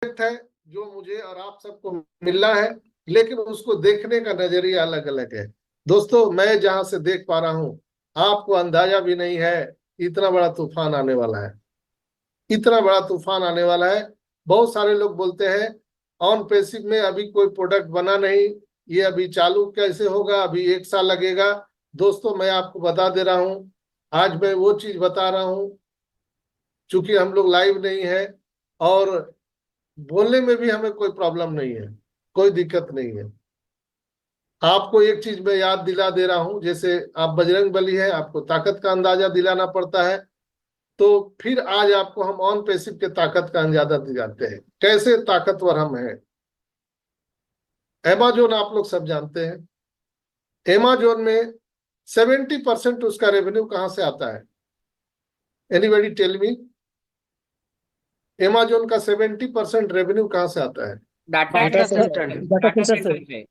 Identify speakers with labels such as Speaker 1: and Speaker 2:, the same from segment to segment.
Speaker 1: है जो मुझे और आप सबको मिलना है, लेकिन उसको देखने का नजरिया अलग अलग है। दोस्तों, मैं जहां से देख पा रहा हूं, आपको अंदाजा भी नहीं है, इतना बड़ा तूफान आने वाला है। इतना बड़ा तूफान आने वाला है। बहुत सारे लोग बोलते हैं ऑन पैसिव में अभी कोई प्रोडक्ट बना नहीं, ये अभी चालू कैसे होगा, अभी 1 साल लगेगा। दोस्तों, मैं आपको बता दे रहा हूं, आज मैं वो चीज बता रहा हूं। चूंकि हम लोग लाइव नहीं है और बोलने में भी हमें कोई प्रॉब्लम नहीं है, कोई दिक्कत नहीं है। आपको एक चीज मैं याद दिला दे रहा हूं, जैसे आप बजरंग बली है, आपको ताकत का अंदाजा दिलाना पड़ता है, तो फिर आज आपको हम ऑन पैसिव के ताकत का अंदाजा दिलाते हैं, कैसे ताकतवर हम हैं। एमेजोन आप लोग सब जानते हैं। एमेजोन में 70% उसका रेवेन्यू कहां से आता है? Anybody tell me. एमेजोन का 70% रेवेन्यू कहां से आता है?
Speaker 2: डाटा सेंटर से।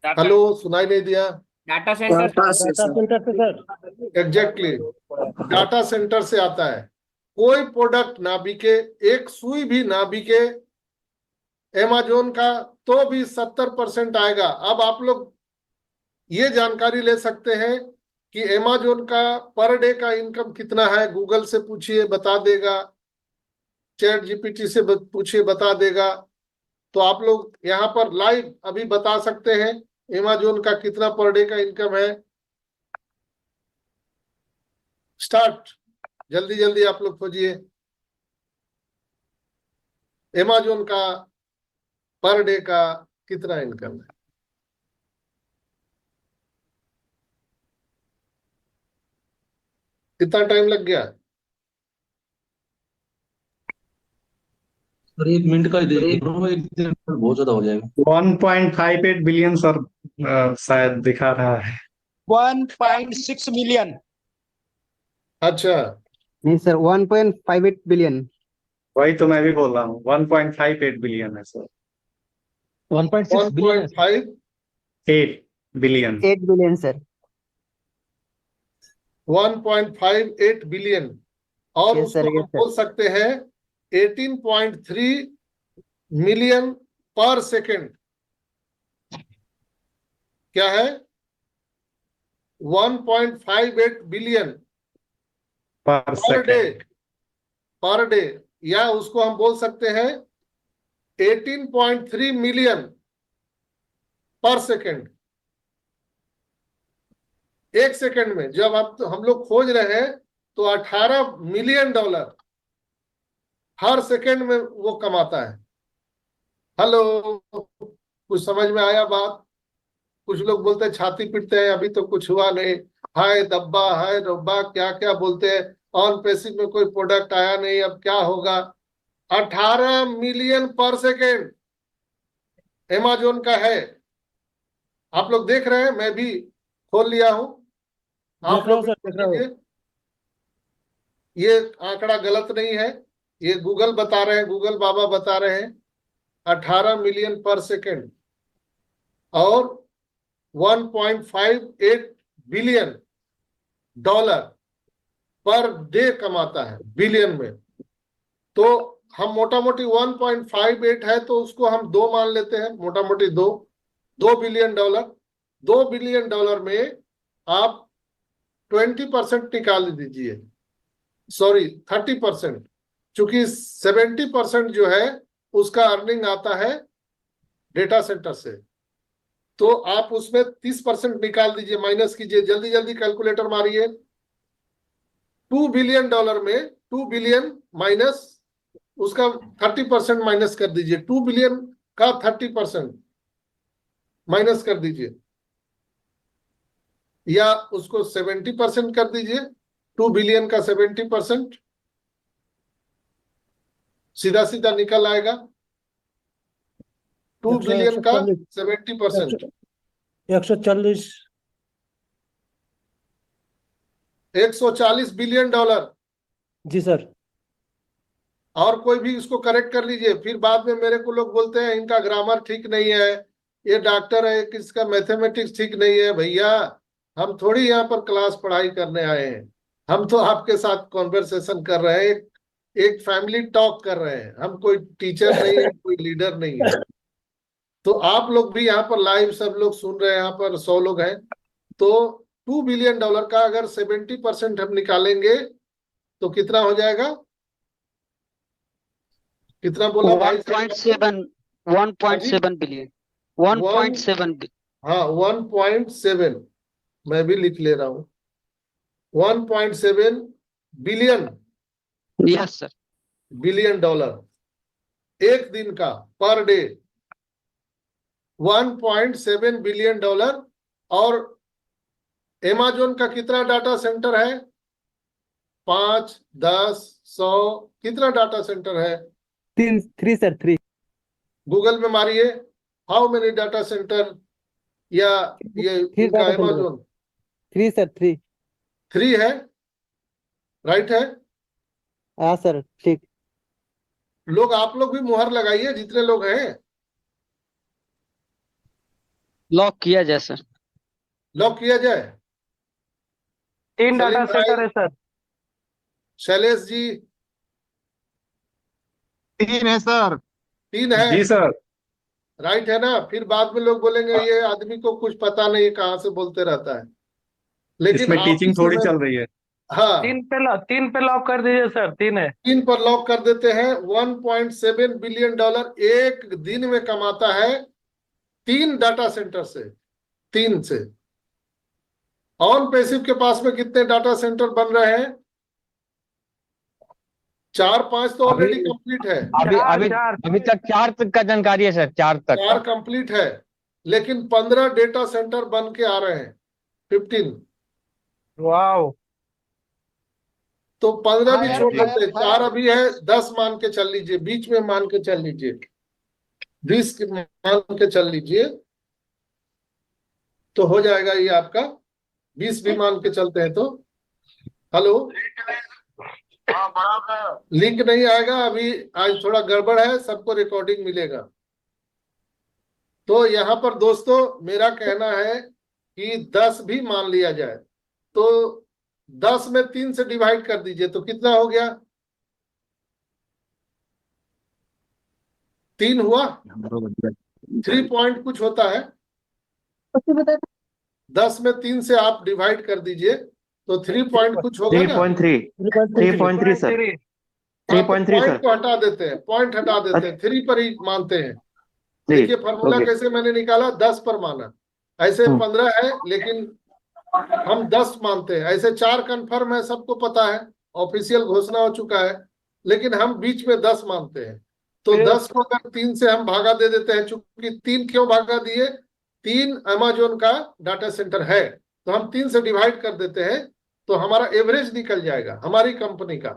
Speaker 1: हेलो, सुनाई नहीं दिया?
Speaker 2: डाटा सेंटर से सर।
Speaker 1: एग्जैक्टली, डाटा सेंटर से आता है। कोई प्रोडक्ट ना बिके, एक सुई भी ना बिके एमेजोन का, तो भी 70% आएगा। अब आप लोग ये जानकारी ले सकते हैं कि एमेजोन का पर डे का इनकम कितना है। गूगल से पूछिए, बता देगा। चैट जीपीटी से पूछिए, बता देगा। तो आप लोग यहाँ पर लाइव अभी बता सकते हैं एमेजोन का कितना पर डे का इनकम है। स्टार्ट, जल्दी जल्दी आप लोग खोजिए एमेजोन का पर डे का कितना इनकम है। कितना टाइम लग गया?
Speaker 3: सर 1 मिनट का ही देख रहा हूँ, एक दिन में बहुत ज्यादा हो जाएगा।
Speaker 4: 1.58 बिलियन सर, शायद दिखा रहा है।
Speaker 5: 1.6 मिलियन।
Speaker 1: अच्छा,
Speaker 6: नहीं सर, 1.58 बिलियन।
Speaker 4: वही तो मैं भी बोल रहा हूँ, 1.58 बिलियन है sir.
Speaker 5: 1.6 billion.
Speaker 1: 1.58
Speaker 4: billion.
Speaker 6: 8 billion sir.
Speaker 1: 1.58 billion. और
Speaker 6: यस
Speaker 1: उसको
Speaker 6: सर,
Speaker 1: हम
Speaker 6: यस सर।
Speaker 1: बोल सकते हैं 18.3 मिलियन पर सेकेंड। क्या है? 1.58 बिलियन
Speaker 4: पर
Speaker 1: per day.
Speaker 4: Second.
Speaker 1: Per day, या उसको हम बोल सकते हैं 18.3 मिलियन पर सेकेंड। एक सेकेंड में जब हम लोग खोज रहे हैं, तो 18 मिलियन डॉलर हर सेकेंड में वो कमाता है। हेलो, कुछ समझ में आया बात? कुछ लोग बोलते हैं, छाती पीटते हैं, अभी तो कुछ हुआ नहीं, हाय दब्बा हाय रब्बा, क्या क्या बोलते हैं, ऑन पैसिव में कोई प्रोडक्ट आया नहीं, अब क्या होगा। 18 मिलियन पर सेकेंड एमेजोन का है। आप लोग देख रहे हैं, मैं भी खोल लिया हूं। आप लोग देखिए, ये आंकड़ा गलत नहीं है, ये गूगल बता रहे हैं, गूगल बाबा बता रहे हैं 18 मिलियन पर सेकेंड और 1.58 बिलियन डॉलर पर डे कमाता है, बिलियन में। तो हम मोटा मोटी 1.58 है, तो उसको हम 2 मान लेते हैं, मोटा मोटी 2 बिलियन डॉलर। 2 बिलियन डॉलर में आप 20% निकाल दीजिए, सॉरी 30%, चूंकि 70% जो है उसका अर्निंग आता है डेटा सेंटर से। तो आप उसमें 30% निकाल दीजिए, माइनस कीजिए, जल्दी जल्दी कैलकुलेटर मारिए। 2 बिलियन डॉलर में 2 बिलियन माइनस उसका 30% माइनस कर दीजिए। 2 बिलियन का 30% माइनस कर दीजिए, या उसको 70% कर दीजिए। 2 बिलियन का 70% सीधा सीधा निकल आएगा। 2 बिलियन का 70%
Speaker 5: 140
Speaker 1: 140 बिलियन डॉलर।
Speaker 5: जी सर।
Speaker 1: और कोई भी इसको करेक्ट कर लीजिए, फिर बाद में मेरे को लोग बोलते हैं इनका ग्रामर ठीक नहीं है, ये डॉक्टर है, किसका मैथमेटिक्स ठीक नहीं है। भैया, हम थोड़ी यहाँ पर क्लास पढ़ाई करने आए हैं, हम तो आपके साथ कॉन्वर्सेशन कर रहे हैं, एक फैमिली टॉक कर रहे हैं, हम कोई टीचर नहीं है, कोई लीडर नहीं है। तो आप लोग भी यहाँ पर लाइव सब लोग सुन रहे हैं, यहाँ पर 100 लोग हैं। तो $2 बिलियन का अगर 70% हम निकालेंगे तो कितना हो जाएगा? कितना बोला भाई?
Speaker 6: 1.7 बिलियन 1.7
Speaker 1: हाँ 1.7, मैं भी लिख ले रहा हूँ, 1.7 billion
Speaker 6: yes sir
Speaker 1: billion dollar एक दिन का, पर डे 1.7 बिलियन डॉलर। और अमेज़न का कितना डाटा सेंटर है? 5, 10, 100, कितना डाटा सेंटर है?
Speaker 6: 3 सर 3
Speaker 1: गूगल में मारिए, हाउ मेनी डाटा सेंटर, या ये इनका अमेज़न
Speaker 6: 3 सर
Speaker 1: 3 है, राइट है?
Speaker 6: हाँ सर ठीक।
Speaker 1: लोग, आप लोग भी मुहर लगाइए जितने लोग हैं,
Speaker 6: लॉक किया जाए सर।
Speaker 1: लॉक किया जाए।
Speaker 2: 3
Speaker 1: सलीम
Speaker 2: डाटा
Speaker 1: भाई,
Speaker 2: सेंटर है सर।
Speaker 1: शैलेश जी,
Speaker 5: 3 है सर।
Speaker 1: 3 है,
Speaker 4: जी सर।
Speaker 1: राइट है ना? फिर बाद में लोग बोलेंगे ये आदमी को कुछ पता नहीं, कहाँ से बोलते रहता है। लेकिन
Speaker 4: इसमें
Speaker 1: आप ही
Speaker 4: टीचिंग
Speaker 1: से
Speaker 4: थोड़ी
Speaker 1: मैं,
Speaker 4: चल रही है।
Speaker 1: हाँ
Speaker 2: 3 पे लॉक कर दीजिए सर, 3 है।
Speaker 1: 3 पर लॉक कर देते हैं। 1.7 बिलियन डॉलर एक दिन में कमाता है 3 डाटा सेंटर से, 3 से। ऑन पैसिव के पास में कितने डाटा सेंटर बन रहे हैं? 4-5 तो ऑलरेडी कंप्लीट है,
Speaker 2: अभी तक 4 तक का जानकारी है सर, 4 तक
Speaker 1: 4 कंप्लीट है, लेकिन 15 डेटा सेंटर बन के आ रहे हैं, 15।
Speaker 2: वाओ।
Speaker 1: तो 15 भी छोड़ देते हैं, 4 अभी है, 10 मान के चल लीजिए, बीच में मान के चल लीजिए, 20 मान के चल लीजिए, तो हो जाएगा ये आपका। 20 भी मान के चलते हैं तो, हेलो, लिंक नहीं आएगा अभी, आज थोड़ा गड़बड़ है, सबको रिकॉर्डिंग मिलेगा। तो यहाँ पर दोस्तों मेरा कहना है कि 10 भी मान लिया जाए, तो 10 में 3 से डिवाइड कर दीजिए तो कितना हो गया? 3 हुआ, 3 पॉइंट कुछ होता है। 10 में 3 से आप डिवाइड कर दीजिए तो 3 पॉइंट कुछ होगा ना?
Speaker 5: 3.3
Speaker 2: सर।
Speaker 5: 3.3
Speaker 1: पॉइंट को हटा देते हैं, पॉइंट हटा देते हैं, 3 पर ही मानते हैं। देखिए फॉर्मूला कैसे मैंने निकाला, 10 पर माना, ऐसे 15 है लेकिन हम 10 मानते हैं, ऐसे 4 कंफर्म है, सबको पता है, ऑफिशियल घोषणा हो चुका है, लेकिन हम बीच में 10 मानते हैं। तो 10 को अगर 3 से हम भागा दे देते हैं, चूंकि 3 क्यों भागा दिए? 3 अमेज़न का डाटा सेंटर है, तो हम 3 से डिवाइड कर देते हैं तो हमारा एवरेज निकल जाएगा हमारी कंपनी का,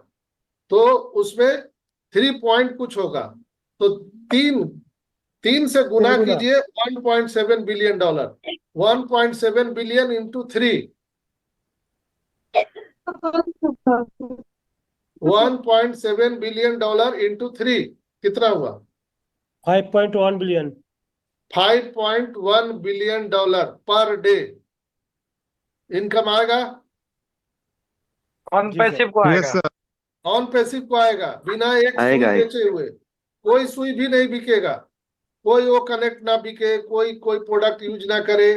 Speaker 1: तो उसमें 3 पॉइंट कुछ होगा। तो 3 से गुना कीजिए, 1.7 billion dollar, 1.7 billion into 3, 1.7 billion dollar into 3 कितना हुआ?
Speaker 5: 5.1 billion
Speaker 1: 5.1 billion dollar per day income आएगा।
Speaker 2: ऑन पैसिव को आएगा।
Speaker 1: ऑन पैसिव को आएगा, बिना एक सुई बेचे हुए, कोई सुई भी नहीं बिकेगा, कोई वो कनेक्ट ना बिके, कोई प्रोडक्ट यूज ना करे,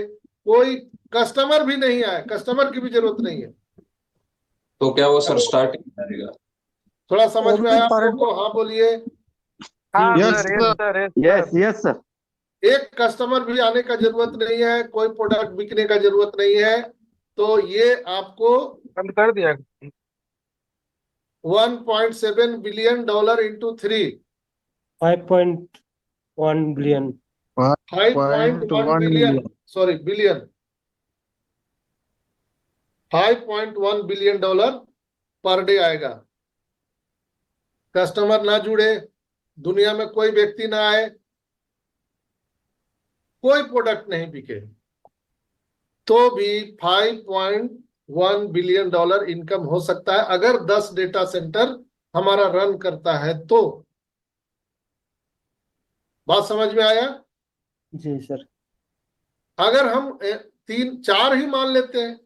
Speaker 1: कोई कस्टमर भी नहीं आए, कस्टमर की भी जरूरत नहीं है।
Speaker 3: तो क्या वो सर स्टार्टिंग करेगा?
Speaker 1: थोड़ा समझ में आया आप लोगों को? हाँ बोलिए।
Speaker 2: हाँ
Speaker 5: Yes,
Speaker 2: sir,
Speaker 5: sir.
Speaker 2: Yes sir.
Speaker 1: एक कस्टमर भी आने का जरूरत नहीं है, कोई प्रोडक्ट बिकने का जरूरत नहीं है, तो ये आपको
Speaker 2: बंद कर दिया।
Speaker 1: 1.7 billion dollar into 3,
Speaker 5: 5.1 billion
Speaker 1: 5.1 billion, sorry billion, 5.1 billion dollar per day आएगा। कस्टमर ना जुड़े, दुनिया में कोई व्यक्ति ना आए, कोई प्रोडक्ट नहीं बिके, तो भी 5.1 बिलियन डॉलर इनकम हो सकता है अगर 10 डेटा सेंटर हमारा रन करता है तो। बात समझ में आया?
Speaker 5: जी सर।
Speaker 1: अगर हम 3-4 ही मान लेते हैं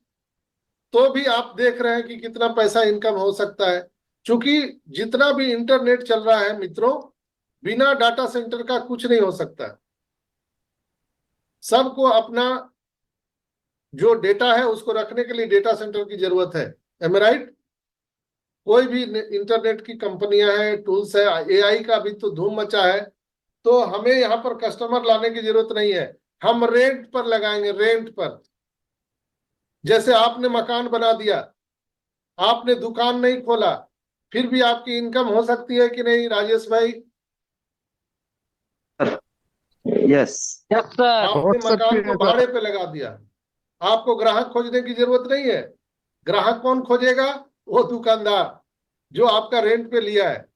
Speaker 1: तो भी आप देख रहे हैं कि कितना पैसा इनकम हो सकता है। चूंकि जितना भी इंटरनेट चल रहा है मित्रों, बिना डाटा सेंटर का कुछ नहीं हो सकता। सबको अपना जो डेटा है उसको रखने के लिए डेटा सेंटर की जरूरत है। एम आई राइट? कोई भी इंटरनेट की कंपनियां हैं, टूल्स है, एआई का भी तो धूम मचा है, तो हमें यहाँ पर कस्टमर लाने की जरूरत नहीं है, हम रेंट पर लगाएंगे, रेंट पर। जैसे आपने मकान बना दिया, आपने दुकान नहीं खोला, फिर भी आपकी इनकम हो सकती है कि नहीं राजेश भाई?
Speaker 6: Yes
Speaker 2: yes sir.
Speaker 1: आपने मकान को भाड़े पे लगा दिया, आपको ग्राहक खोजने की जरूरत नहीं है। ग्राहक कौन खोजेगा? वो दुकानदार जो आपका रेंट पे लिया है।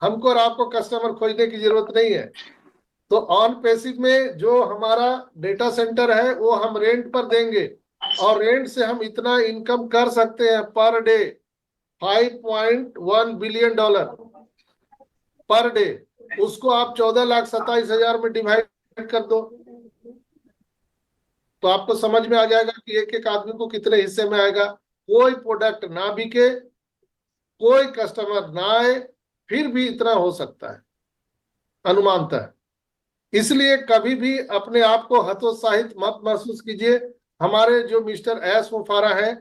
Speaker 1: हमको और आपको कस्टमर खोजने की जरूरत नहीं है। तो ऑन पैसिव में जो हमारा डेटा सेंटर है वो हम रेंट पर देंगे, और रेंट से हम इतना इनकम कर सकते हैं per day, $5.1 billion per day. उसको आप 14,27,000 में डिवाइड कर दो, तो आपको समझ में आ जाएगा कि एक एक आदमी को कितने हिस्से में आएगा। कोई प्रोडक्ट ना बिके, कोई कस्टमर ना आए, फिर भी इतना हो सकता है अनुमानतः। इसलिए कभी भी अपने आप को हतोत्साहित मत महसूस कीजिए। हमारे जो मिस्टर एस मुफारा है,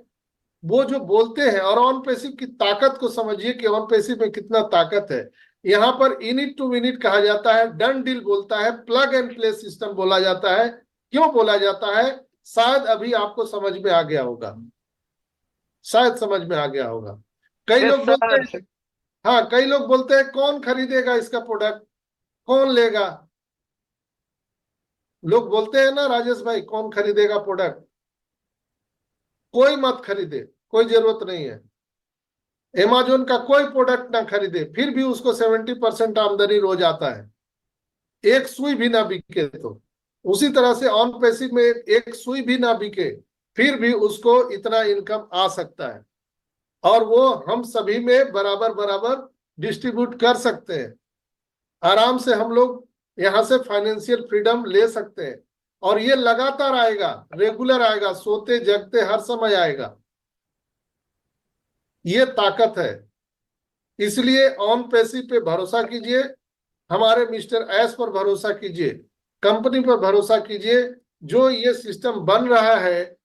Speaker 1: वो जो बोलते हैं, और ऑन पैसिव की ताकत को समझिए कि ऑन पैसिव में कितना ताकत है। यहाँ पर इनिट टू विनिट कहा जाता है, डन डील बोलता है, प्लग एंड प्ले सिस्टम बोला जाता है। क्यों बोला जाता है? शायद अभी आपको समझ में आ गया होगा, शायद समझ में आ गया होगा। कई लोग बोलते हैं, हाँ, कई लोग बोलते हैं कौन खरीदेगा इसका प्रोडक्ट, कौन लेगा? लोग बोलते हैं ना राजेश भाई, कौन खरीदेगा प्रोडक्ट? कोई मत खरीदे, कोई जरूरत नहीं है। अमेज़न का कोई प्रोडक्ट ना खरीदे, फिर भी उसको 70% आमदनी रोज आता है, एक सुई भी ना बिके तो। उसी तरह से ऑन पैसिव में एक सुई भी ना बिके, फिर भी उसको इतना इनकम आ सकता है, और वो हम सभी में बराबर बराबर डिस्ट्रीब्यूट कर सकते हैं। आराम से हम लोग यहाँ से फाइनेंशियल फ्रीडम ले सकते हैं, और ये लगातार आएगा, रेगुलर आएगा, सोते जगते हर समय आएगा। ये ताकत है। इसलिए ऑन पैसिव पे भरोसा कीजिए, हमारे मिस्टर एस पर भरोसा कीजिए, कंपनी पर भरोसा कीजिए। जो ये सिस्टम बन रहा है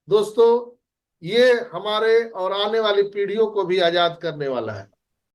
Speaker 1: दोस्तों, ये हमारे और आने वाली पीढ़ियों को भी आजाद करने वाला है।